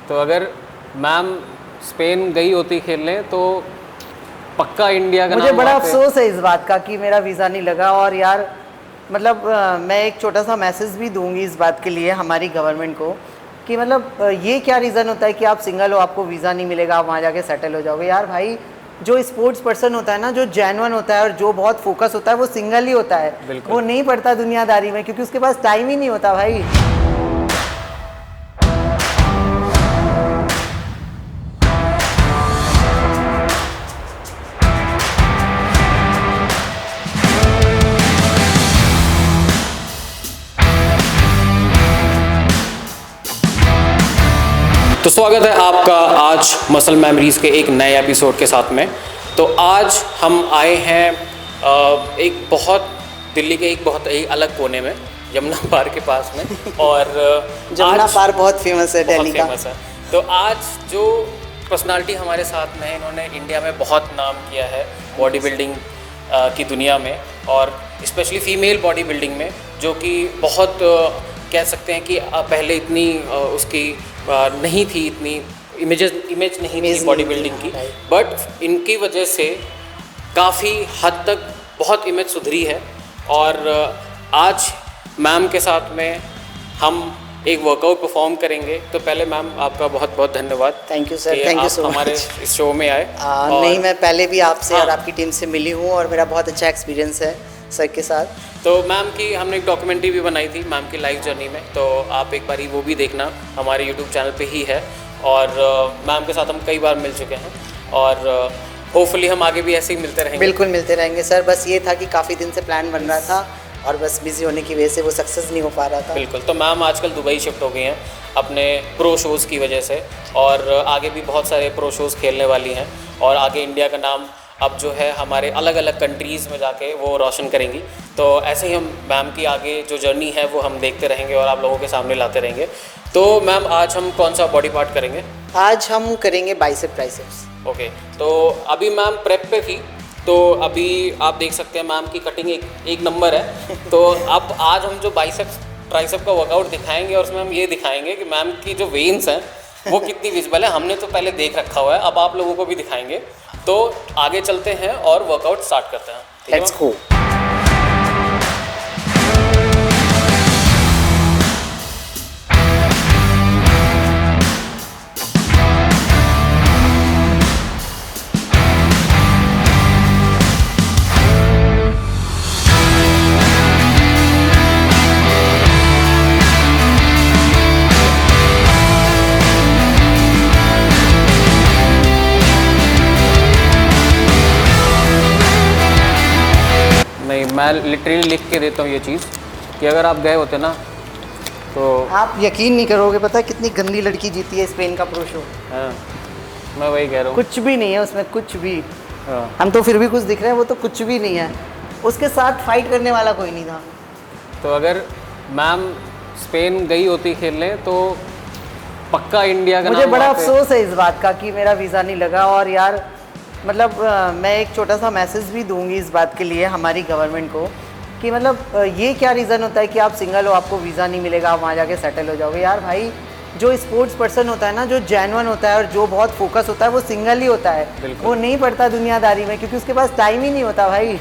तो अगर ma'am Spain गई होती खेलने तो पक्का इंडिया का मुझे नाम बड़ा वहाँ पे। अफसोस है इस बात का कि मेरा वीज़ा नहीं लगा। और यार मतलब मैं एक छोटा सा मैसेज भी दूंगी इस बात के लिए हमारी गवर्नमेंट को कि मतलब ये क्या रीज़न होता है कि आप सिंगल हो, आपको वीज़ा नहीं मिलेगा, आप वहाँ जाके सेटल हो जाओगे। यार भाई, जो स्पोर्ट्स पर्सन होता है ना, जो जेन्युइन होता है और जो बहुत फोकस होता है, वो सिंगल ही होता है। वो नहीं पड़ता दुनियादारी में, क्योंकि उसके पास टाइम ही नहीं होता भाई। तो स्वागत है आपका आज मसल मेमोरीज़ के एक नए एपिसोड के साथ में। तो आज हम आए हैं एक बहुत दिल्ली के एक बहुत ही अलग कोने में, यमुना पार के पास में। और यमुना पार बहुत फेमस है, दिल्ली का। फेमस है। तो आज जो पर्सनालिटी हमारे साथ में है, इन्होंने इंडिया में बहुत नाम किया है बॉडी बिल्डिंग की दुनिया में, और स्पेशली फीमेल बॉडी बिल्डिंग में, जो कि बहुत कह सकते हैं कि पहले इतनी उसकी नहीं थी, इतनी इमेज नहीं थी बॉडी बिल्डिंग की। बट इनकी वजह से काफ़ी हद तक बहुत इमेज सुधरी है। और आज मैम के साथ में हम एक वर्कआउट परफॉर्म करेंगे। तो पहले मैम आपका बहुत बहुत धन्यवाद। Thank you sir, thank you so much हमारे इस शो में आए। नहीं, मैं पहले भी आपसे और आपकी टीम से मिली हूँ और मेरा बहुत अच्छा एक्सपीरियंस है सर के साथ। तो मैम की हमने एक डॉक्यूमेंट्री भी बनाई थी मैम की लाइफ जर्नी में, तो आप एक बारी वो भी देखना, हमारे यूट्यूब चैनल पे ही है। और मैम के साथ हम कई बार मिल चुके हैं और होपफुली हम आगे भी ऐसे ही मिलते रहेंगे। बिल्कुल मिलते रहेंगे सर। बस ये था कि काफ़ी दिन से प्लान बन रहा था और बस बिजी होने की वजह से वो सक्सेस नहीं हो पा रहा था। बिल्कुल। तो मैम आजकल दुबई शिफ्ट हो गई हैं अपने प्रो शोज़ की वजह से, और आगे भी बहुत सारे प्रो शोज़ खेलने वाली हैं, और आगे इंडिया का नाम अब जो है हमारे अलग अलग कंट्रीज़ में जाके वो रोशन करेंगी। तो ऐसे ही हम मैम की आगे जो जर्नी है वो हम देखते रहेंगे और आप लोगों के सामने लाते रहेंगे। तो मैम आज हम कौन सा बॉडी पार्ट करेंगे? आज हम करेंगे बाइसेप ट्राइसेप्स। ओके। तो अभी मैम प्रेप पे थी, तो अभी आप देख सकते हैं मैम की कटिंग एक नंबर है। तो अब आज हम जो बाइसेप्स ट्राइसेप का वर्कआउट दिखाएंगे, और उसमें हम ये दिखाएंगे कि मैम की जो वेन्स हैं वो कितनी विजिबल है। हमने तो पहले देख रखा हुआ है, अब आप लोगों को भी दिखाएंगे। तो आगे चलते हैं और वर्कआउट स्टार्ट करते हैं। Let's go. नहीं, मैं लिटरली लिख के देता हूँ ये चीज़ कि अगर आप गए होते ना तो आप यकीन नहीं करोगे, पता है कितनी गंदी लड़की जीती है स्पेन का प्रो शो। हाँ, मैं वही कह रहा हूँ। कुछ भी नहीं है उसमें, कुछ भी। हाँ। हम तो फिर भी कुछ दिख रहे हैं, वो तो कुछ भी नहीं है। उसके साथ फाइट करने वाला कोई नहीं था। तो अगर मैम स्पेन गई होती खेलने तो पक्का इंडिया का मुझे नाम बड़ा वहाँ पे। अफसोस है इस बात का कि मेरा वीज़ा नहीं लगा। और यार मतलब मैं एक छोटा सा मैसेज भी दूंगी इस बात के लिए हमारी गवर्नमेंट को कि मतलब ये क्या रीज़न होता है कि आप सिंगल हो, आपको वीज़ा नहीं मिलेगा, आप वहाँ जाके सेटल हो जाओगे। यार भाई, जो स्पोर्ट्स पर्सन होता है ना, जो जेन्युइन होता है और जो बहुत फोकस होता है, वो सिंगल ही होता है। वो नहीं पड़ता दुनियादारी में, क्योंकि उसके पास टाइम ही नहीं होता भाई।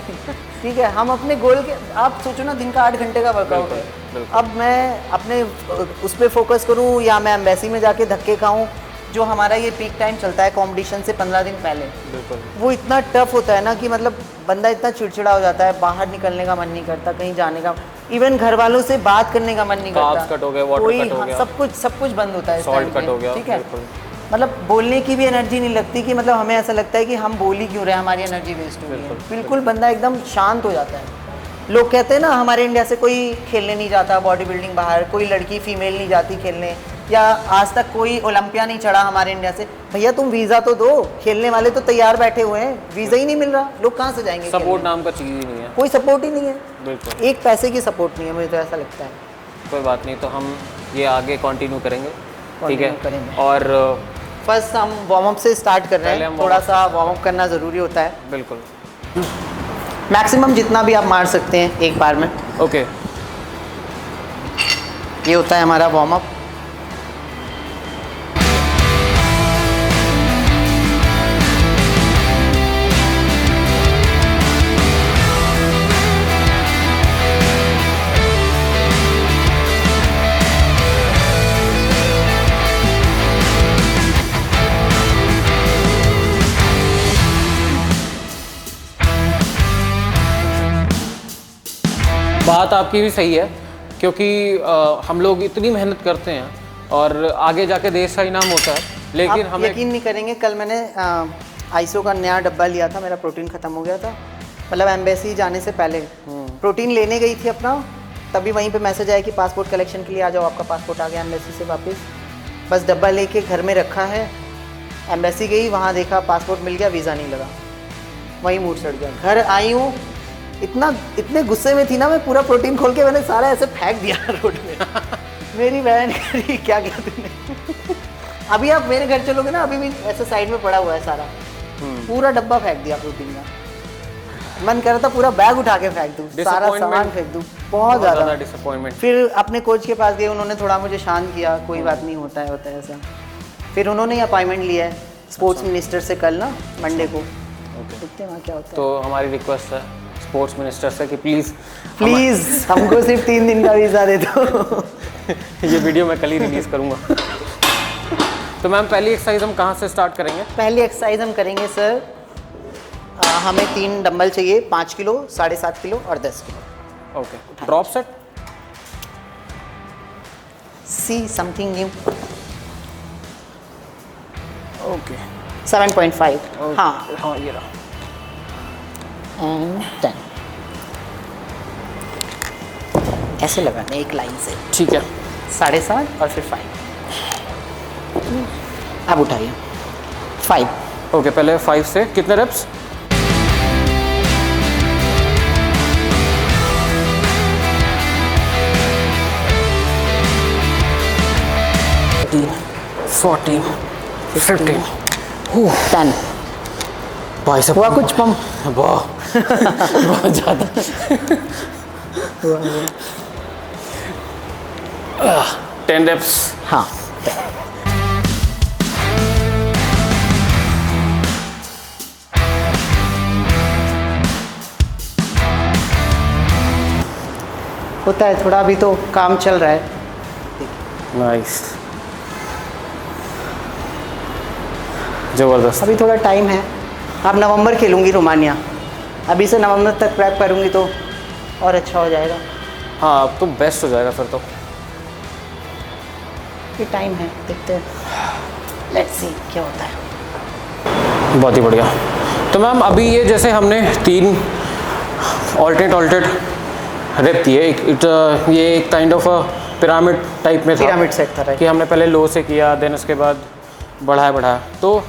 ठीक है, हम अपने गोल के, आप सोचो ना, दिन का 8 घंटे का वर्कआउट है। अब मैं अपने उस पर फोकस करूँ या मैं एम्बेसी में जाके धक्के खाऊँ? जो हमारा ये पीक टाइम चलता है कॉम्पिटिशन से 15 दिन पहले, वो इतना टफ होता है ना कि मतलब बंदा इतना चिड़चिड़ा हो जाता है, बाहर निकलने का मन नहीं करता, कहीं जाने का, इवन घर वालों से बात करने का मन नहीं करता। कट हो गया, वाटर कट हो गया, सब कुछ बंद होता है, सॉल्ट कट हो गया। ठीक है, मतलब बोलने की भी एनर्जी नहीं लगती कि मतलब हमें ऐसा लगता है कि हम बोल ही क्यों रहे हैं, हमारी एनर्जी वेस्ट हो रही है। बिल्कुल बंदा एकदम शांत हो जाता है। लोग कहते हैं ना, हमारे इंडिया से कोई खेलने नहीं जाता बॉडी बिल्डिंग बाहर, कोई लड़की फीमेल नहीं जाती खेलने, या आज तक कोई ओलंपिया नहीं चढ़ा हमारे इंडिया से। भैया तुम वीज़ा तो दो, खेलने वाले तो तैयार बैठे हुए हैं, वीज़ा ही नहीं मिल रहा, लोग कहाँ से जाएंगे? सपोर्ट नाम का चीज़ ही नहीं है, कोई सपोर्ट ही नहीं है। बिल्कुल, एक पैसे की सपोर्ट नहीं है, मुझे तो ऐसा लगता है। कोई बात नहीं, तो हम ये आगे कंटिन्यू करेंगे, ठीक है। करेंगे। और फर्स्ट हम वार्म अप से स्टार्ट कर रहे हैं, थोड़ा सा वार्म अप करना ज़रूरी होता है। बिल्कुल, मैक्सिमम जितना भी आप मार सकते हैं एक बार में। ओके। ये होता है हमारा वार्म अप। बात आपकी भी सही है, क्योंकि हम लोग इतनी मेहनत करते हैं और आगे जाके देश का इनाम होता है, लेकिन आप हमें यकीन नहीं करेंगे, कल मैंने आइसो का नया डब्बा लिया था, मेरा प्रोटीन ख़त्म हो गया था, मतलब एम्बेसी जाने से पहले प्रोटीन लेने गई थी अपना, तभी वहीं पे मैसेज आया कि पासपोर्ट कलेक्शन के लिए आ जाओ, आपका पासपोर्ट आ गया एम्बेसी से वापस। बस डब्बा लेके घर में रखा है, एम्बेसी गई, वहाँ देखा पासपोर्ट मिल गया, वीज़ा नहीं लगा, वहीं मूड सड़ गया। घर आई हूँ, इतने गुस्से में थी ना, मैं पूरा प्रोटीन खोल के मैंने सारा ऐसे फेंक दिया रोड में। मेरी बहन कह रही क्या किया तूने। अभी आप मेरे घर चलोगे ना, अभी भी ऐसे साइड में पड़ा हुआ है सारा, पूरा डब्बा फेंक दिया प्रोटीन का। मन कर रहा था पूरा बैग उठा के फेंक दूँ, सारा सामान फेंक दूँ, बहुत ज़्यादा डिसअपॉइंटमेंट। फिर अपने कोच के पास गए, उन्होंने थोड़ा मुझे शांत किया, कोई बात नहीं, होता है ऐसा। फिर उन्होंने अपॉइंटमेंट लिया है स्पोर्ट्स मिनिस्टर से कल ना, मंडे को, देखते हैं वहाँ क्या होता है। तो हमारी रिक्वेस्ट है स्पोर्ट्स मिनिस्टर से कि प्लीज़ हमको सिर्फ 3 दिन का वीज़ा दे दो। ये वीडियो मैं कल ही रिलीज़ करूँगा। तो मैम पहली एक्सरसाइज हम कहाँ से स्टार्ट करेंगे? पहली एक्सरसाइज हम करेंगे सर, हमें 3 डंबल चाहिए, 5 किलो, 7.5 किलो और 10 kilo. Okay, drop set, see something new. Okay 7.5, हाँ हाँ ये रहा। एंड 10 ऐसे लगाना एक लाइन से, ठीक है। 7.5 और फिर 5। अब उठाइए 5। ओके, पहले 5 से कितने रेप्स? 14, 15, 10 भाई साहब हुआ कुछ पम? वाह बहुत ज़्यादा। 10 रेप्स। हाँ, होता है थोड़ा, अभी तो काम चल रहा है। नाइस, ज़बरदस्त। अभी थोड़ा टाइम है, अब नवंबर खेलूंगी रोमानिया, अभी से नवंबर तक प्रैप करूंगी तो और अच्छा हो जाएगा। हाँ अब तो बेस्ट हो जाएगा फिर तो। ये टाइम है, देखते हैं, लेट्स सी क्या होता है। बहुत ही बढ़िया। तो मैम अभी ये जैसे हमने 3 ऑल्टरनेट रेप किए, ये एक काइंड ऑफ पिरामिड टाइप में था, पिरामिड सेट था, राइट। कि हमने पहले लो से किया, देन उसके बाद बढ़ाया। तो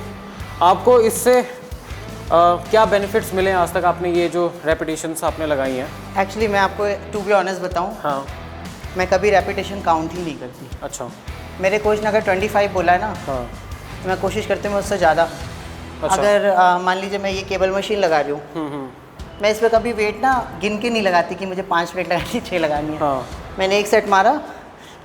आपको इससे क्या बेनिफिट्स मिले आज तक, आपने ये जो रेपिटेशंस आपने लगाई हैं? एक्चुअली मैं आपको टू बी ऑनेस्ट बताऊं, हाँ। मैं कभी रेपिटेशन काउंट ही नहीं करती। अच्छा। मेरे कोच ने अगर 25 बोला है ना, हाँ। तो मैं कोशिश करती हूँ उससे ज़्यादा। अच्छा। अगर मान लीजिए मैं ये केबल मशीन लगा रही हूँ, मैं इस पर कभी वेट ना गिन के नहीं लगाती कि मुझे 5 वेट लगानी, 6 लगानी है। हाँ। मैंने एक सेट मारा,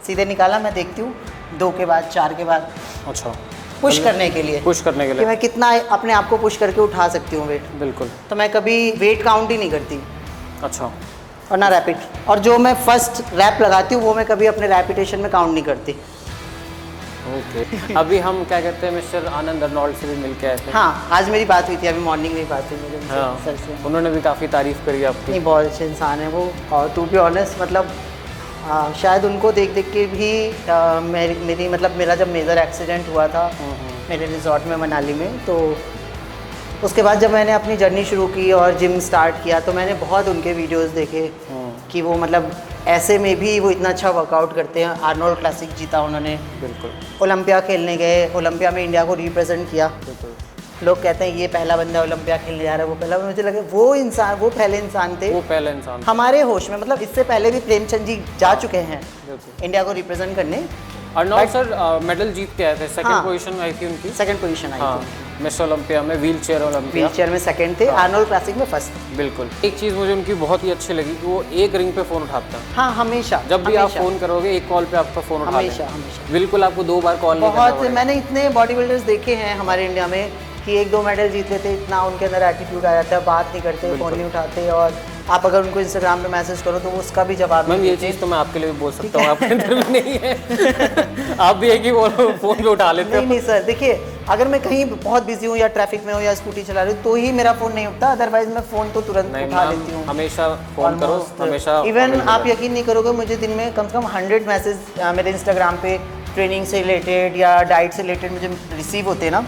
सीधे निकाला, मैं देखती हूँ 2 के बाद, 4 के बाद, अच्छा, पुश करने के लिए, कि कि मैं कितना अपने आप को पुश करके उठा सकती हूँ वेट। बिल्कुल। तो मैं कभी वेट काउंट ही नहीं करती, अच्छा। और ना रैपिड, और जो मैं फर्स्ट रैप लगाती हूँ वो मैं कभी अपने रैपिटेशन में काउंट नहीं करती। ओके। अभी हम क्या कहते हैं, मिस्टर आनंद अर्नोल्ड से भी मिल के आए थे। हाँ, आज मेरी बात हुई थी, अभी मॉर्निंग में बात हुई मेरी उनसे, हाँ, सर से। उन्होंने भी काफ़ी तारीफ़ करी आपकी। नहीं, बहुत अच्छे इंसान है वो, और टू बी ऑनेस्ट मतलब शायद उनको देख के भी मेरी मतलब मेरा जब मेजर एक्सीडेंट हुआ था मेरे रिजॉर्ट में मनाली में, तो उसके बाद जब मैंने अपनी जर्नी शुरू की और जिम स्टार्ट किया, तो मैंने बहुत उनके वीडियोस देखे कि वो मतलब ऐसे में भी वो इतना अच्छा वर्कआउट करते हैं। आर्नोल्ड क्लासिक जीता उन्होंने, बिल्कुल। ओलंपिया खेलने गए, ओलंपिया में इंडिया को रिप्रेजेंट किया। लोग कहते हैं ये पहला बंदा ओलंपिया खेलने जा रहा है, वो पहला, मुझे लगे वो पहले इंसान थे, वो पहले इंसान हमारे होश में, मतलब इससे पहले भी प्रेमचंद जी जा चुके हैं इंडिया को रिप्रेजेंट करने। अर्नोल्ड सर मेडल जीत के आए थे, सेकंड हाँ, पोजीशन आई थी उनकी, सेकंड पोजीशन आई हाँ, थी। मिस ओलंपिया में व्हीलचेयर ओलंपिया, व्हीलचेयर में सेकंड थे, आर्नोल्ड क्लासिक में फर्स्ट। बिल्कुल। एक चीज़ मुझे उनकी बहुत ही अच्छी लगी कि वो एक रिंग पे फ़ोन उठाता है। हाँ, हमेशा, जब भी आप हमेशा। फ़ोन करोगे एक कॉल पे आपका फ़ोन उठा हमेशा, लेंगे। हमेशा। बिल्कुल, आपको 2 बार कॉल नहीं करना बहुत, पड़ेगा। मैंने इतने बॉडी बिल्डर्स देखे हैं हमारे इंडिया में कि 1-2 मेडल जीत लेते, इतना उनके अंदर एटीट्यूड आ जाता है, बात नहीं करते, फ़ोन नहीं उठाते, और आप अगर उनको इंस्टाग्राम पे मैसेज करो तो वो उसका भी जवाब मैम नहीं ये देते। चीज़ तो मैं आपके लिए भी बोल सकता हूँ, आपके अंदर भी नहीं है। आप भी एक ही फ़ोन पे उठा लेते नहीं हो। नहीं सर, देखिए अगर मैं कहीं बहुत बिजी हूँ या ट्रैफिक में हूँ या स्कूटी चला रही हूँ तो ही मेरा फ़ोन नहीं उठता, अदरवाइज मैं फ़ोन तो तुरंत नहीं उठा मैम, लेती हूँ। हमेशा फ़ोन करो, हमेशा इवन available आप है। यकीन नहीं करोगे, मुझे दिन में कम से कम 100 मैसेज मेरे इंस्टाग्राम पे ट्रेनिंग से रिलेटेड या डाइट से रिलेटेड मुझे रिसीव होते हैं ना,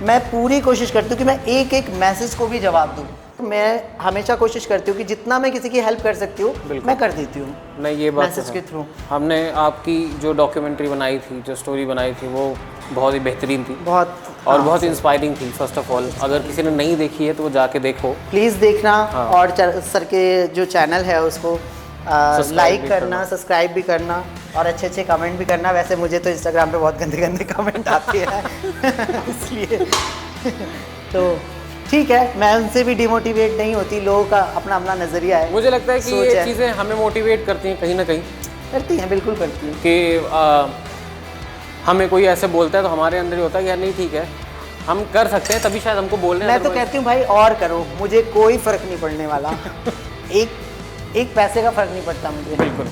मैं पूरी कोशिश करती हूँ कि मैं एक एक मैसेज को भी जवाब दूँ। तो मैं हमेशा कोशिश करती हूँ कि जितना मैं किसी की हेल्प कर सकती हूँ मैं कर देती हूँ नहीं ये बात तो मैसेज है। के थ्रू। हमने आपकी जो डॉक्यूमेंट्री बनाई थी, जो स्टोरी बनाई थी, वो बहुत ही बेहतरीन थी बहुत और बहुत इंस्पायरिंग थी। फर्स्ट ऑफ ऑल अगर किसी ने नहीं देखी है तो वो जाके देखो। प्लीज़ देखना और सर के जो चैनल है उसको लाइक भी करना, सब्सक्राइब भी करना और अच्छे अच्छे कमेंट भी करना। वैसे मुझे तो इंस्टाग्राम पे बहुत गंदे गंदे कमेंट आते हैं इसलिए तो ठीक है, मैं उनसे भी डिमोटिवेट नहीं होती, लोगों का अपना अपना नज़रिया है। मुझे लगता है कि सोच ये है। चीज़ें हमें मोटिवेट करती हैं कहीं ना कहीं, करती हैं, बिल्कुल करती हैं। कि हमें कोई ऐसे बोलता है तो हमारे अंदर ही होता है कि यार नहीं ठीक है, हम कर सकते हैं, तभी शायद हमको बोलने। मैं तो कहती हूँ भाई और करो, मुझे कोई फ़र्क नहीं पड़ने वाला। एक पैसे का फ़र्क नहीं पड़ता मुझे। बिल्कुल।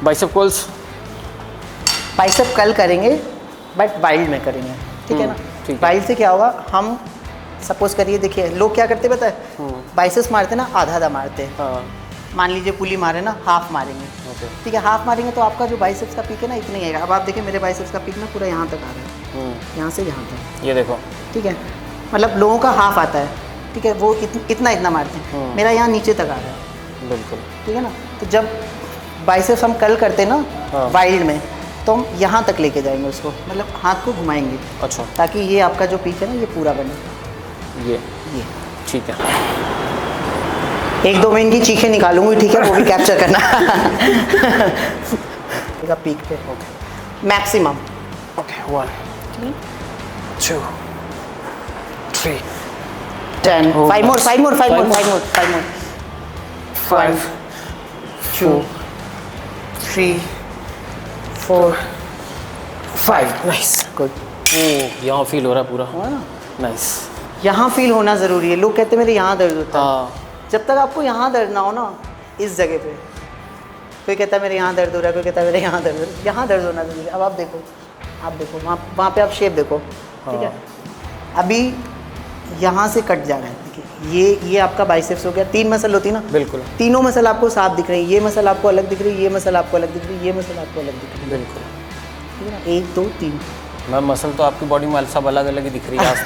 बाइसेप कर्ल्स बाइसेप कल करेंगे बट वाइल्ड में करेंगे, ठीक है ना। ठीक है। वाइल्ड से क्या होगा, हम सपोज करिए, देखिए लोग क्या करते पता है, बाइसेप्स मारते ना आधा आधा मारते हैं। हाँ मान लीजिए पुली मारे ना, हाफ मारेंगे, ओके। ठीक है, हाफ मारेंगे तो आपका जो बाइसेप्स का पीक है ना इतना ही आएगा। अब आप देखिए मेरे बाइसेप्स का पीक ना पूरा यहाँ तक आ रहा है, यहाँ से यहाँ तक, ये देखो। ठीक है। मतलब लोगों का हाफ आता है, ठीक है, वो इतना इतना मारते हैं, मेरा यहाँ नीचे तक आ रहा है, बिल्कुल। ठीक है ना। तो जब बाइसेप्स हम कल करते हैं ना वाइल्ड में, तो हम यहाँ तक लेके जाएंगे उसको, मतलब हाथ को घुमाएंगे अच्छा ताकि ये आपका जो पीक है ना ये पूरा बने। ये ये ठीक है। एक दो में इनकी चीखें निकालूंगी, ठीक है, वो भी कैप्चर करना। पीक पे maximum. Okay 1 2 3 10 Oh, 5 more 5 more 5 more 5 more 5 more 5 2 3 4 5 nice. Good. ओह यहाँ फील हो रहा है पूरा, नाइस। यहाँ फील होना ज़रूरी है। लोग कहते हैं मेरे यहाँ दर्द होता है, हाँ जब तक आपको यहाँ दर्द ना हो ना इस जगह पे, कोई कहता है मेरे यहाँ दर्द हो रहा है, कोई कहता है मेरे यहाँ दर्द हो रहा है, यहाँ दर्द होना ज़रूरी है। अब आप देखो वहाँ पे आप शेप देखो, ठीक है। अभी यहाँ से कट जा रहा है, देखिए ये आपका बाइसेप्स हो गया। 3 मसल होती है ना, बिल्कुल तीनों मसल आपको साफ दिख रही है। ये मसल आपको अलग दिख रही है, ये मसल आपको अलग दिख रही है, ये मसल आपको अलग दिख रही है, बिल्कुल। ठीक है ना। 1 2 3 मैम मसल तो आपकी बॉडी में सब अलग अलग ही दिख रही है आज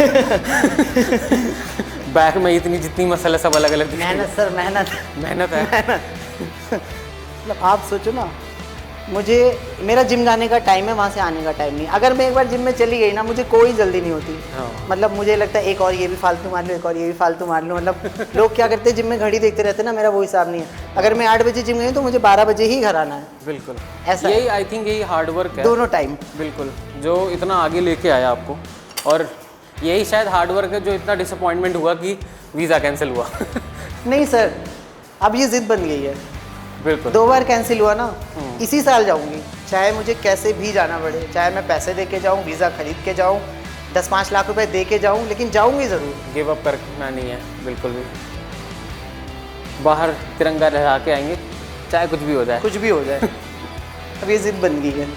बैक में इतनी जितनी मसल है सब अलग अलग दिख रही है। मेहनत सर, मेहनत है। मतलब आप सोचो ना, मुझे मेरा जिम जाने का टाइम है, वहाँ से आने का टाइम नहीं। अगर मैं एक बार जिम में चली गई ना, मुझे कोई जल्दी नहीं होती। हाँ। मतलब मुझे लगता है एक और ये भी फालतू मार लूँ, एक और ये भी फालतू मार लूँ। मतलब लोग क्या करते हैं जिम में घड़ी देखते रहते हैं ना, मेरा वो हिसाब नहीं है। अगर मैं 8 बजे जिम गई तो मुझे 12 बजे ही घर आना है, बिल्कुल ऐसा यही आई थिंक यही हार्ड वर्क है दोनों टाइम। बिल्कुल, जो इतना आगे लेके आया आपको। और यही शायद हार्ड वर्क है जो इतना डिसअपॉइंटमेंट हुआ कि वीज़ा कैंसिल हुआ। नहीं सर, अब ये जिद बन गई है। बिल्कुल 2 बार कैंसिल हुआ ना, इसी साल जाऊंगी, चाहे मुझे कैसे भी जाना पड़े, चाहे मैं पैसे दे के जाऊँ, वीज़ा खरीद के जाऊँ, 10-5 लाख रुपए दे के जाऊँ, लेकिन जाऊंगी ज़रूर। गिव अप करना नहीं है बिल्कुल भी। बाहर तिरंगा लहरा के आएंगे चाहे कुछ भी हो जाए। कुछ भी हो जाए। अब ये जिद बन गई है।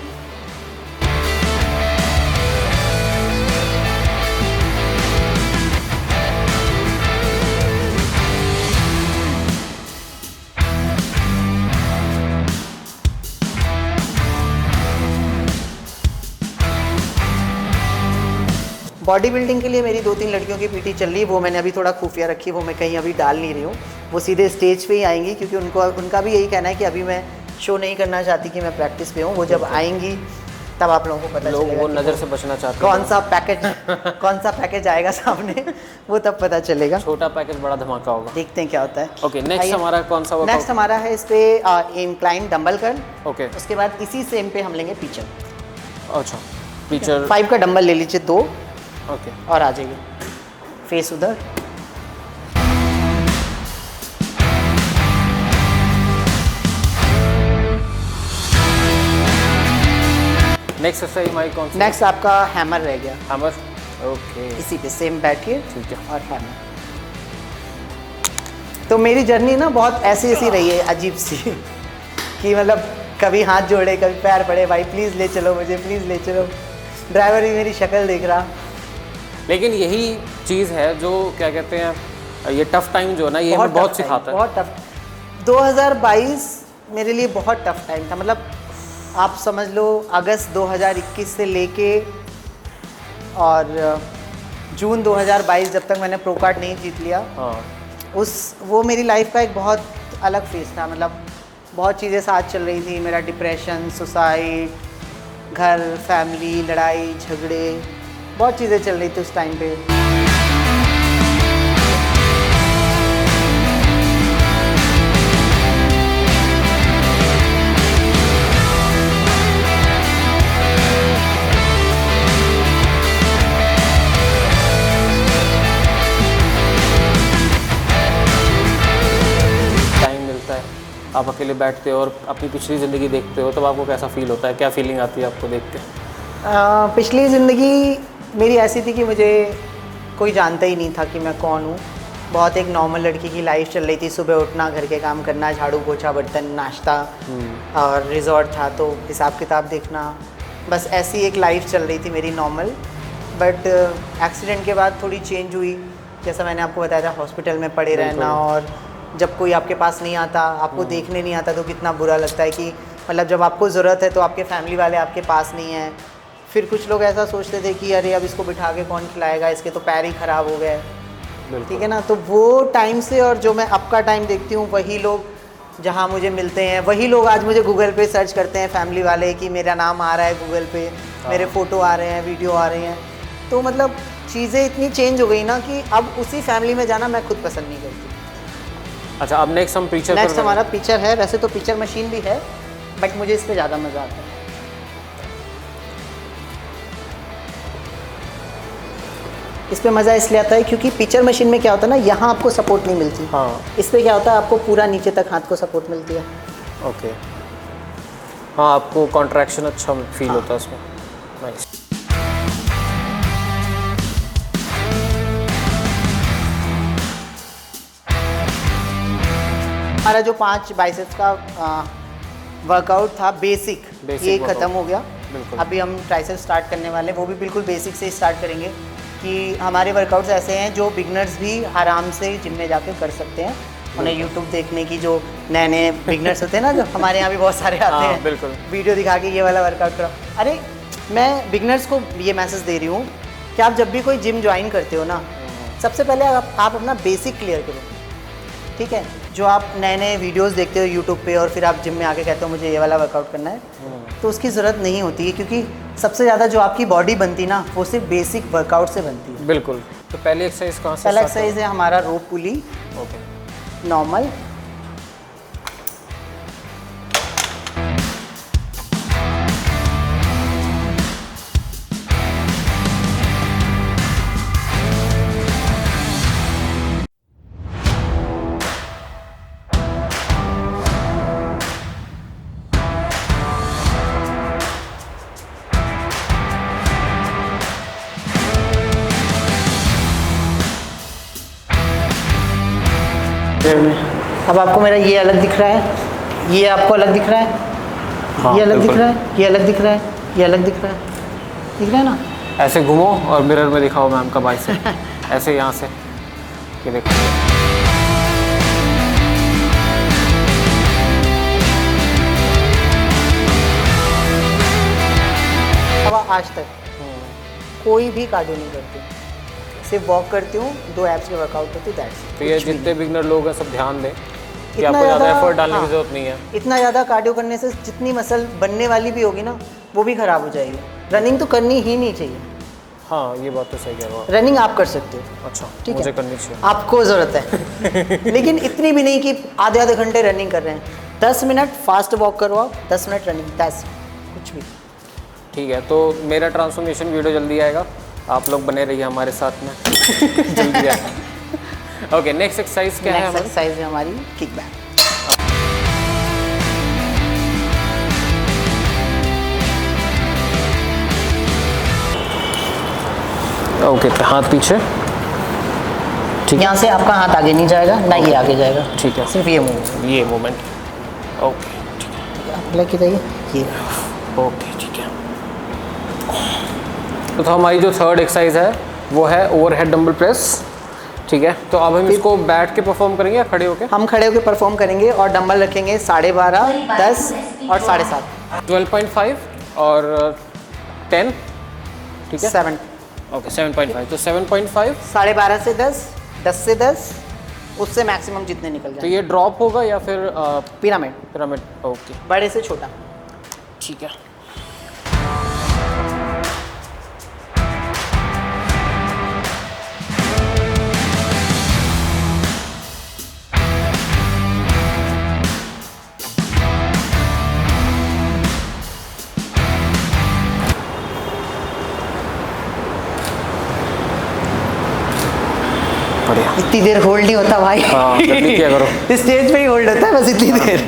बॉडी बिल्डिंग के लिए मेरी 2-3 लड़कियों की पीटी चल रही है, वो मैंने अभी थोड़ा खुफिया रखी है, वो मैं कहीं अभी डाल नहीं रही हूँ। वो सीधे स्टेज पे ही आएंगी, क्योंकि उनका भी यही कहना है कि अभी मैं शो नहीं करना चाहती कि मैं प्रैक्टिस पे हूँ। वो जब आएंगी तब आप लोगों को पता लोग चलेगा वो कि नज़र से बचना चाहते हैं। कौन सा पैकेज आएगा सामने, वो तब पता चलेगा। छोटा पैकेज बड़ा धमाका होगा। देखते हैं क्या होता है। ओके नेक्स्ट हमारा कौन सा वर्कआउट? नेक्स्ट हमारा है इस पे इंक्लाइन डंबल कर्ल। ओके उसके बाद इसी सेम पे हम लेंगे पिचर। अच्छा पिक्चर 5 का डंबल ले लीजिए 2 ओके और आ जाइए फेस उधर। नेक्स्ट एक्सरसाइज हमारी कौन सी? नेक्स्ट आपका हैमर रह गया। Hammer, okay. इसी पे सेम बैठिए ठीक है। और हैमर। तो मेरी जर्नी ना बहुत ऐसी रही है, अजीब सी कि मतलब कभी हाथ जोड़े कभी पैर पड़े, भाई प्लीज़ ले चलो मुझे, प्लीज़ ले चलो। ड्राइवर भी मेरी शक्ल देख रहा। लेकिन यही चीज़ है जो क्या कहते हैं, ये टफ टाइम जो है ना, ये हमें बहुत सिखाता है। बहुत टफ। 2022 मेरे लिए बहुत टफ टाइम था। मतलब आप समझ लो अगस्त 2021 से लेके और जून 2022 जब तक मैंने प्रो कार्ड नहीं जीत लिया, हाँ, वो मेरी लाइफ का एक बहुत अलग फेज था। मतलब बहुत चीज़ें साथ चल रही थी। मेरा डिप्रेशन, सुसाइड, घर, फैमिली, लड़ाई झगड़े, बहुत चीज़ें चल रही थी उस टाइम पे। आप अकेले बैठते हो और अपनी पिछली ज़िंदगी देखते हो, तब आपको कैसा फील होता है? क्या फीलिंग आती है आपको देख के? पिछली ज़िंदगी मेरी ऐसी थी कि मुझे कोई जानता ही नहीं था कि मैं कौन हूँ। बहुत एक नॉर्मल लड़की की लाइफ चल रही थी। सुबह उठना, घर के काम करना, झाड़ू पोछा, बर्तन, नाश्ता, और रिजॉर्ट था तो हिसाब किताब देखना, बस ऐसी एक लाइफ चल रही थी मेरी नॉर्मल। बट एक्सीडेंट के बाद थोड़ी चेंज हुई। जैसा मैंने आपको बताया था, हॉस्पिटल में पड़े रहना, और जब कोई आपके पास नहीं आता, आपको देखने नहीं आता, तो कितना बुरा लगता है कि मतलब जब आपको ज़रूरत है तो आपके फैमिली वाले आपके पास नहीं हैं। फिर कुछ लोग ऐसा सोचते थे कि अरे अब इसको बिठा के कौन खिलाएगा, इसके तो पैर ही ख़राब हो गए, ठीक है ना। तो वो टाइम से और जो मैं अब का टाइम देखती हूँ, वही लोग जहाँ मुझे मिलते हैं, वही लोग आज मुझे गूगल पे सर्च करते हैं, फैमिली वाले, कि मेरा नाम आ रहा है गूगल पे, मेरे फ़ोटो आ रहे हैं, वीडियो आ रहे हैं। तो मतलब चीज़ें इतनी चेंज हो गई ना कि अब उसी फैमिली में जाना मैं खुद पसंद नहीं करती। अच्छा, अब नेक्स्ट हम पिक्चर, नेक्स्ट हमारा पिक्चर है। वैसे तो पिक्चर मशीन भी है, बट मुझे इस पे ज़्यादा मज़ा आता है। इस पे मज़ा इसलिए आता है क्योंकि पिक्चर मशीन में क्या होता है ना, यहाँ आपको सपोर्ट नहीं मिलती। हाँ। इस पे क्या होता है, आपको पूरा नीचे तक हाथ को सपोर्ट मिलती है। ओके। हाँ, आपको कॉन्ट्रैक्शन अच्छा फील होता है उसमें। नाइस। हमारा जो 5 बाइसेप्स का वर्कआउट था बेसिक ये ख़त्म हो गया। अभी हम ट्राइसेप्स स्टार्ट करने वाले हैं, वो भी बिल्कुल बेसिक से स्टार्ट करेंगे। कि हमारे वर्कआउट्स ऐसे हैं जो बिगनर्स भी आराम से जिम में जाके कर सकते हैं। उन्हें यूट्यूब देखने की, जो नए नए बिगनर्स होते हैं ना, जो हमारे यहाँ भी बहुत सारे आते हैं, बिल्कुल वीडियो दिखा के ये वाला वर्कआउट करो। अरे मैं बिगनर्स को ये मैसेज दे रही हूँ कि आप जब भी कोई जिम ज्वाइन करते हो ना, सबसे पहले आप अपना बेसिक क्लियर करो, ठीक है। जो आप नए नए वीडियोस देखते हो यूट्यूब पे और फिर आप जिम में आके कहते हो मुझे ये वाला वर्कआउट करना है, तो उसकी ज़रूरत नहीं होती है। क्योंकि सबसे ज़्यादा जो आपकी बॉडी बनती ना, वो सिर्फ बेसिक वर्कआउट से बनती है। बिल्कुल। तो पहली एक्सरसाइज कहाँ से? पहला एक्सरसाइज है हमारा रोप पुली, ओके, नॉर्मल। अब आपको मेरा ये अलग दिख रहा है, ये आपको अलग दिख रहा है, हाँ, ये अलग दिख बिल्कुल। रहा है, ये अलग दिख रहा है, ये अलग दिख रहा है, दिख रहा है ना। ऐसे घूमो और मिरर में दिखाओ मैम का बाइसेप। ऐसे यहाँ से, ये देखो। अब आज तक कोई भी कार्डियो नहीं करती, सिर्फ वॉक करती हूँ, 2 एब्स के वर्कआउट करती हूँ, दैट्स इट। तो ये जितने बिगनर लोग हैं सब ध्यान दें कि इतना आपको ज़्यादा ज़्यादा- एफर्ट डालने की हाँ। ज़रूरत नहीं है। इतना ज़्यादा कार्डियो करने से जितनी मसल बनने वाली भी होगी ना, वो भी ख़राब हो जाएगी। रनिंग तो करनी ही नहीं चाहिए। हाँ, ये बात तो सही कह रहे हो आप। रनिंग आप कर सकते हो, अच्छा, ठीक मुझे है, करनी चाहिए। आपको ज़रूरत है। लेकिन इतनी भी नहीं कि आधे घंटे रनिंग कर रहे हैं। 10 मिनट फास्ट वॉक करो आप, 10 मिनट रनिंग, 10 कुछ भी। ठीक है, तो मेरा ट्रांसफॉर्मेशन वीडियो जल्दी आएगा, आप लोग बने रहिए हमारे साथ में। जल्दी आएगा। ओके, नेक्स्ट एक्सरसाइज क्या है नेक्स्ट हमारी? एक्सरसाइज है हमारी किक बैक। ओके, हाथ पीछे, ठीक है, यहाँ से आपका हाथ आगे नहीं जाएगा ना ये आगे जाएगा, ठीक है, सिर्फ ये मूव, ये मूवमेंट, ओके, आप लेके जाइए ये। ओके, ठीक है। तो हमारी जो थर्ड एक्सरसाइज है वो है ओवरहेड डंबल प्रेस, ठीक है। तो अब हम इसको बैठ के परफॉर्म करेंगे या खड़े होके? हम खड़े होकर परफॉर्म करेंगे और डंबल रखेंगे 12.5, 10 और 7.5, 12.5 और 10, ठीक है, 7, ओके, 7.5, तो 7.5, 12.5 से 10, 10 से 10, उससे मैक्सिमम जितने निकल तो जाए। ये ड्रॉप होगा या फिर पिरामिड, पिरामिड, ओके, बड़े से छोटा। ठीक है। बढ़िया, इतनी देर होल्ड नहीं होता भाई। हाँ, जल्दी किया करो। स्टेज पे ही होल्ड होता है बस इतनी देर,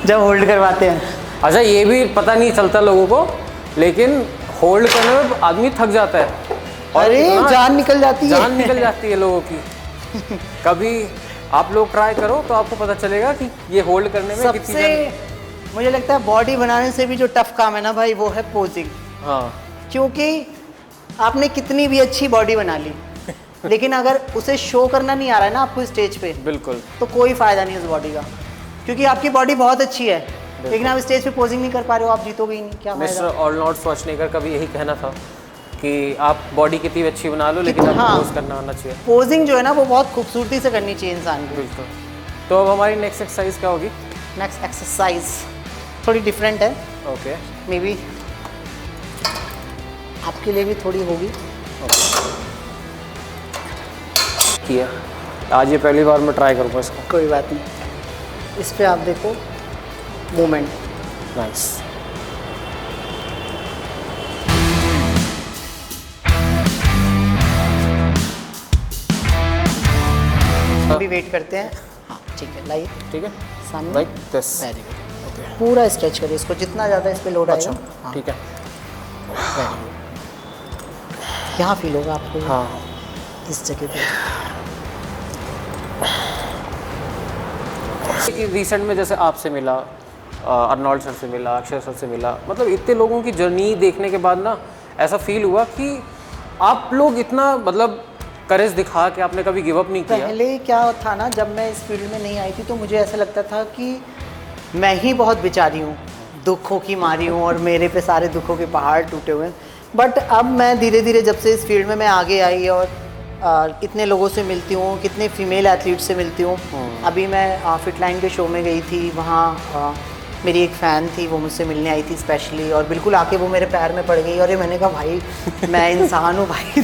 जब होल्ड करवाते हैं। अच्छा, ये भी पता नहीं चलता लोगों को, लेकिन होल्ड करने में आदमी थक जाता है और अरे इतना जान निकल जाती है, जान निकल जाती है लोगों की। कभी आप लोग ट्राई करो तो आपको पता चलेगा कि ये होल्ड करने में कितनी सबसे मुझे लगता है बॉडी बनाने से भी जो टफ काम है ना भाई वो है पोजिंग। हाँ, क्योंकि आपने कितनी भी अच्छी बॉडी बना ली लेकिन अगर उसे शो करना नहीं आ रहा है ना आपको स्टेज पे, बिल्कुल, तो कोई फायदा नहीं उस बॉडी का। क्योंकि आपकी बॉडी बहुत अच्छी है लेकिन आप स्टेज पे पोजिंग नहीं कर पा रहे हो, आप जीतोगे ही नहीं, क्या मिस्टर फायदा। आर्नोल्ड श्वार्ज़नेगर का भी यही कहना था कि आप बॉडी कितनी भी अच्छी बना लो लेकिन आपको हाँ। पोज करना आना चाहिए। पोजिंग जो है ना वो बहुत खूबसूरती से करनी चाहिए इंसान को। बिल्कुल। तो अब हमारी नेक्स्ट एक्सरसाइज क्या होगी? नेक्स्ट एक्सरसाइज थोड़ी डिफरेंट है, ओके, मे बी आपके लिए भी थोड़ी होगी। किया, आज ये पहली बार मैं ट्राई करूँगा इसको। कोई बात नहीं, इस पे आप देखो मूवमेंट। नाइस, अभी वेट करते हैं। हाँ ठीक है, लाइए ठीक है, सामने, लाइक दिस, वेरी गुड। पूरा स्ट्रेच करिए इसको, जितना ज़्यादा इस पे लोड आएगा। अच्छा, ठीक है, वेरी गुड। यहाँ फील होगा आपको, हाँ, इस जगह पे। रिसेंट में जैसे आपसे मिला, अर्नोल्ड सर से मिला, अक्षय सर से मिला, मतलब इतने लोगों की जर्नी देखने के बाद ना ऐसा फील हुआ कि आप लोग इतना मतलब करेज दिखा के आपने कभी गिव अप नहीं किया। पहले क्या था ना, जब मैं इस फील्ड में नहीं आई थी तो मुझे ऐसा लगता था कि मैं ही बहुत बेचारी हूँ, दुखों की मारी हूँ और मेरे पे सारे दुखों के पहाड़ टूटे हुए हैं। बट अब मैं धीरे धीरे जब से इस फील्ड में मैं आगे आई और इतने लोगों से मिलती हूँ, कितने फीमेल एथलीट से मिलती हूँ। अभी मैं फिटलाइन के शो में गई थी, वहाँ मेरी एक फ़ैन थी, वो मुझसे मिलने आई थी स्पेशली, और बिल्कुल आके वो मेरे पैर में पड़ गई और मैंने कहा भाई मैं इंसान हूँ भाई।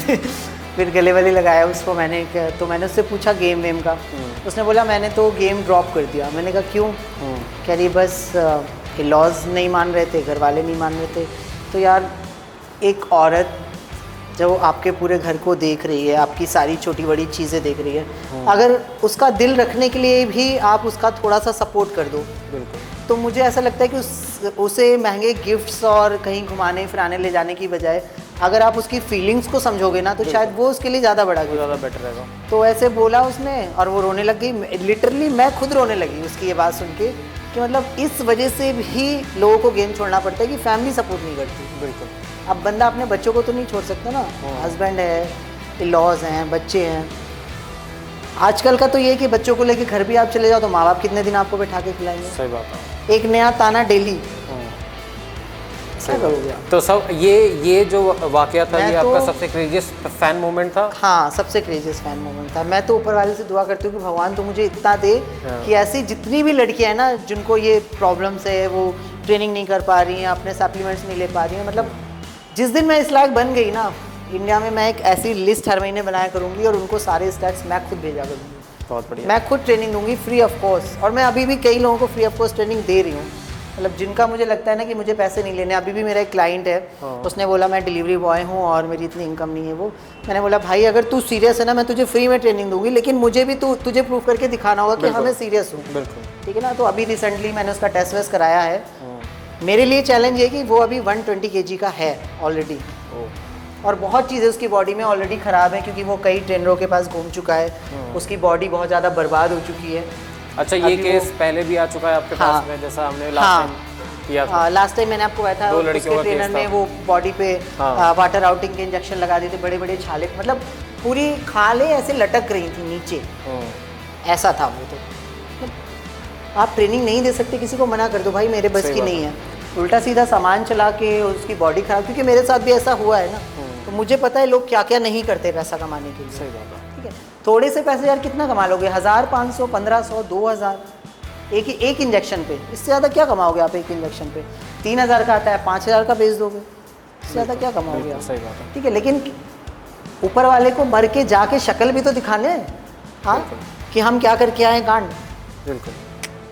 फिर गले वले लगाया उसको मैंने, तो मैंने उससे पूछा गेम वेम का, उसने बोला मैंने तो गेम ड्रॉप कर दिया। मैंने कहा क्यों? कह रही बस लॉज नहीं मान रहे थे, घर वाले नहीं मान रहे थे। तो यार एक औरत जब आपके पूरे घर को देख रही है, आपकी सारी छोटी बड़ी चीज़ें देख रही है, अगर उसका दिल रखने के लिए भी आप उसका थोड़ा सा सपोर्ट कर दो, बिल्कुल, तो मुझे ऐसा लगता है कि उसे महंगे गिफ्ट्स और कहीं घुमाने फिराने ले जाने की बजाय अगर आप उसकी फीलिंग्स को समझोगे ना, तो शायद वो उसके लिए ज़्यादा बड़ा गिफ्ट, ज़्यादा बेटर रहेगा। तो ऐसे बोला उसने और वो रोने लग गई। लिटरली मैं खुद रोने लगी उसकी ये बात सुन के, कि मतलब इस वजह से भी लोगों को गेम छोड़ना पड़ता है कि फैमिली सपोर्ट नहीं करती। बिल्कुल, अब बंदा अपने बच्चों को तो नहीं छोड़ सकता ना, हस्बैंड है, इन-लॉज हैं, बच्चे हैं। आजकल का तो ये है कि बच्चों को लेके घर भी आप चले जाओ तो माँ बाप कितने दिन आपको बैठा के खिलाएंगे, सही बात है। एक नया ताना डेली, क्या करोगे आप? तो सब ये जो वाकया था, मैं ये आपका तो- सबसे क्रेजियस फैन मोमेंट था। हाँ, सबसे क्रेजियस फैन मोमेंट था। मैं तो ऊपर वाले से दुआ करती हूँ कि भगवान तो मुझे इतना दे कि ऐसी जितनी भी लड़कियाँ हैं ना जिनको ये प्रॉब्लम्स है, वो ट्रेनिंग नहीं कर पा रही हैं, अपने सप्लीमेंट्स नहीं ले पा रही हैं, मतलब जिस दिन मैं इस लायक बन गई ना, इंडिया में मैं एक ऐसी लिस्ट हर महीने बनाया करूँगी और उनको सारे स्टैट्स मैं खुद भेजा करूँगी। बहुत बढ़िया। मैं खुद ट्रेनिंग दूंगी फ्री ऑफ कॉस्ट, और मैं अभी भी कई लोगों को फ्री ऑफ कॉस्ट ट्रेनिंग दे रही हूँ, मतलब जिनका मुझे लगता है ना कि मुझे पैसे नहीं लेने। अभी भी मेरा एक क्लाइंट है, उसने बोला मैं डिलीवरी बॉय हूँ और मेरी इतनी इनकम नहीं है। वो मैंने बोला भाई अगर तू सीरियस है ना, मैं तुझे फ्री में ट्रेनिंग दूंगी, लेकिन मुझे भी तुझे प्रूव करके दिखाना होगा कि हाँ मैं सीरियस हूँ, बिल्कुल, ठीक है ना। तो अभी रिसेंटली मैंने उसका टेस्ट वेस्ट कराया है। मेरे लिए चैलेंज ये कि वो अभी 120 kg का है ऑलरेडी, और बहुत चीज़ें उसकी बॉडी में ऑलरेडी ख़राब है, क्योंकि वो कई ट्रेनरों के पास घूम चुका है, उसकी बॉडी बहुत ज़्यादा बर्बाद हो चुकी है। अच्छा, ये केस पहले भी आ चुका है आपके पास में, जैसा हमने लास्ट टाइम किया था? लास्ट टाइम मैंने आपको बताया था, उसके ट्रेनर ने वो बॉडी पे वाटर आउटिंग के इंजेक्शन लगा दिए थे, बड़े बड़े छाले, मतलब पूरी खालें ऐसे लटक रही थी नीचे, ऐसा था वो। तो आप ट्रेनिंग नहीं दे सकते किसी को, मना कर दो भाई मेरे बस की नहीं है, उल्टा सीधा सामान चला के उसकी बॉडी खराब, क्योंकि मेरे साथ भी ऐसा हुआ है ना, तो मुझे पता है लोग क्या क्या नहीं करते पैसा कमाने के लिए। सही बात है। ठीक है, थोड़े से पैसे यार कितना कमा लोगे, 1500, 1500, 2000 एक इंजेक्शन पे, इससे ज़्यादा क्या कमाओगे आप एक इंजेक्शन पे? 3000 का आता है, 5000 का बेच दोगे, इससे ज़्यादा क्या कमाओगे आप? सही बात है। ठीक है, लेकिन ऊपर वाले को मर के जाके शक्ल भी तो दिखाने, हाँ, कि हम क्या करके आए कांड। बिल्कुल।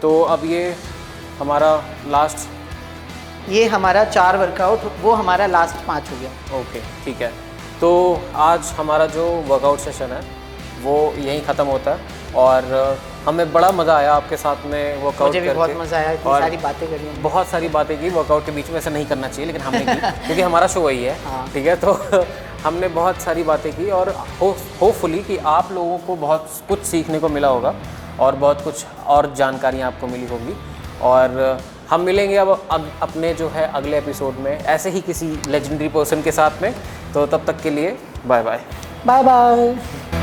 तो अब ये हमारा लास्ट, ये हमारा 4 वर्कआउट, वो हमारा लास्ट 5 हो गया। ओके ठीक है। तो आज हमारा जो वर्कआउट सेशन है वो यहीं ख़त्म होता है, और हमें बड़ा मज़ा आया आपके साथ में वर्कआउट करके। मुझे भी बहुत मज़ा आया, इतनी सारी बातें करी हमने। बहुत सारी बातें की वर्कआउट के बीच में, ऐसा नहीं करना चाहिए लेकिन हमने की क्योंकि हमारा शो वही है। हाँ। ठीक है, तो हमने बहुत सारी बातें की, और होपफुली कि आप लोगों को बहुत कुछ सीखने को मिला होगा और बहुत कुछ और जानकारियाँ आपको मिली होगी। और हम मिलेंगे अब अपने जो है अगले एपिसोड में ऐसे ही किसी लेजेंडरी पर्सन के साथ में। तो तब तक के लिए बाय बाय। Bye bye.